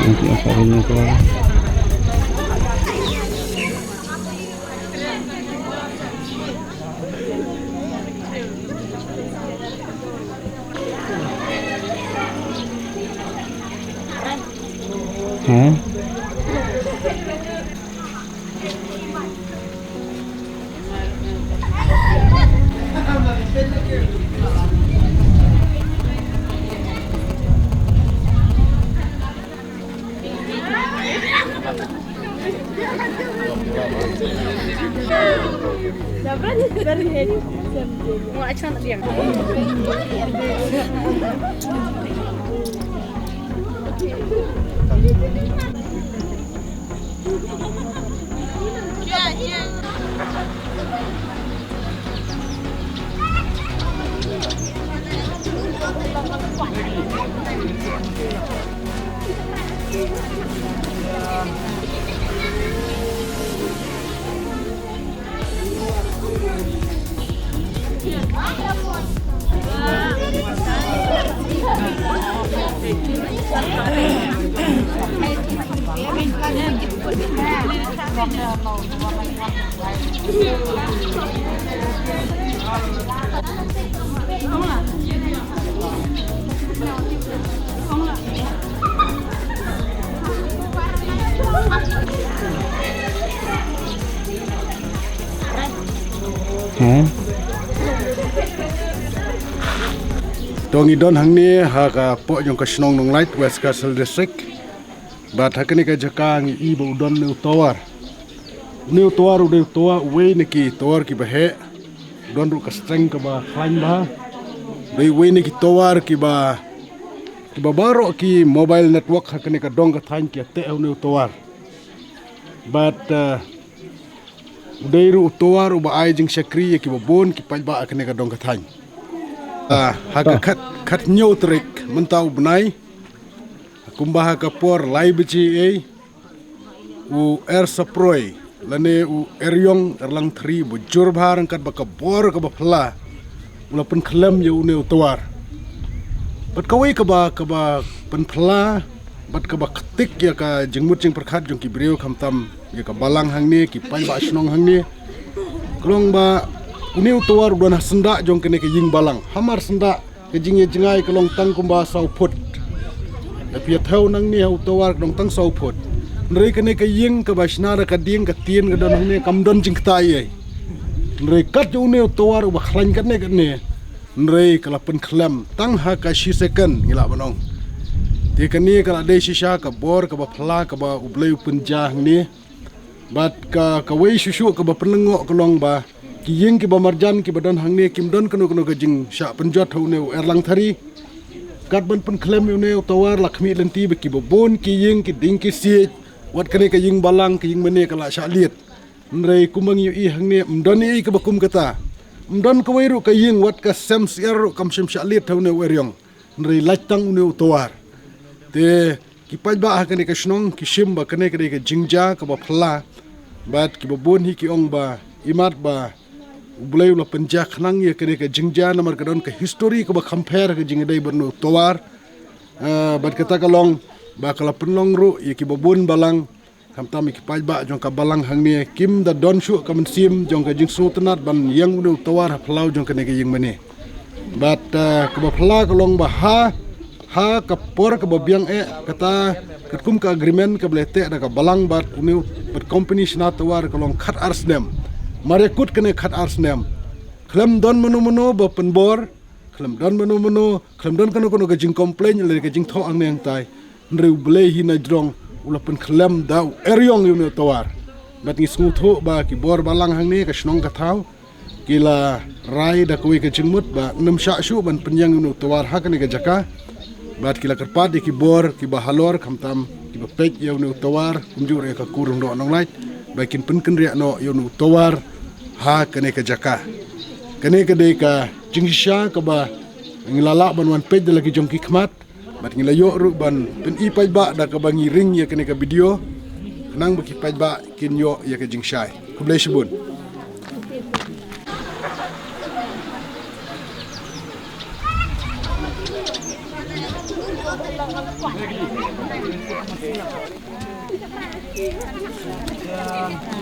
Nanti akarinya keluar. Dong idon hang ni haka po yung kasnong nonglait West Castle District. But hakani ka jakang iba udon ni utawar. Ni utawar udah utawa uwe niki tawar ki bahe. Don ru ka streng ka ba climb ba. Doi uwe niki tawar ki ba baro ki mobile network hakani ka dong ka thain ki te ni utawar. But udah ru utawar uba ai jing sakri ki ba bon ki pa ba hakani ka dong ka thain. Haka kat nyotrik mentau benai kumbah kapor lai beci u saproi lane u eryong erlang tri bujur bahar kat bakabor ka bapla ulapan khyllem ye une utawar bat kawai ka ba penpla bat ka ba ketik ya ka jengmut jeng perkhat jong ki brio khamtam ya ka balang hang ni ki pai ba snong hang ni klong ba uni utawar udah senda jong kene ke ying balang hamar senda ke jingye jengai ke long tang kumba sau put tapi thau nang ni utawar dong tang sau put nrei kene ke ying ke basna ka ding ke tien ke don ne kamdon jing tai nrei kat jo uni utawar ba khlan kat ne nrei kala pen khyllem tang ha ka shi second ngila banong ti kani kala de shisha ka bor ka ba phla ka ba ublei punja ni bat ka wei shushu ka ba penengo ke long ba ki ying ki bamarjan ki badan hangne kim don kanu ke jing sha penjot hu ne erlang thari kat ban pen khyllem ne utawar lakmi lenti be ki bon ki ying ki ding ki si wat kane ke ying balang ki ying mene kala sha liet nrei kumang yu i hangne mdon i ke bakum kata mdon ko weiru ke ying wat ka sem siar kam sem sha liet hu ne weryong nrei lachang ne utawar te ki pajba ha kane ke snong ki shim ba kane ke jingja ka ba phla bat ki bon hi ki ong ba imat ba bulai ulah penjak nang ya kene ke jingja namar kadon ke history ke ba compare ke jingdai bernu tawar bat kata kalong ba kala penlong ru ya ki babun balang kamtam ki pajba jong ka balang hang ni kim da don shu ka sim jong ka jing sutenat ban yang unu tawar phlau jong kene ke ying mane bat ke ba phla kalong ba ha ka por ke ba biang kata ketkum ka agreement ke blete da ka balang bat unu bat company sna tawar kalong khat arsnem marekut kene khat arsnem khyllem don menu ba penbor khyllem don menu khyllem don kanu ke jing complain le ke jing tho ang neng tai nreu blei hi na drong ula pen khyllem da eryong yu ne tawar bat ngi smu tho ba ki bor balang hang ni ka snong ka thau kila rai da koi ke jingmut ba nem sha shu ban penyang yu ne tawar ha kene ke jaka bat kila kerpat ki bor ki ba halor khamtam ki ba pek yu ne tawar kunjur e ka kurung do nonglait bakin penken ria no yu ne tawar ha kene ke jaka kene ke de ka jingsha ka ba ngilala ban wan page lagi jongki khmat bat ngilayo ru ban pen i page ba da ka bangi ring ya kene ka video nang baki page ba kin yo ya ke jingshai kublai shibun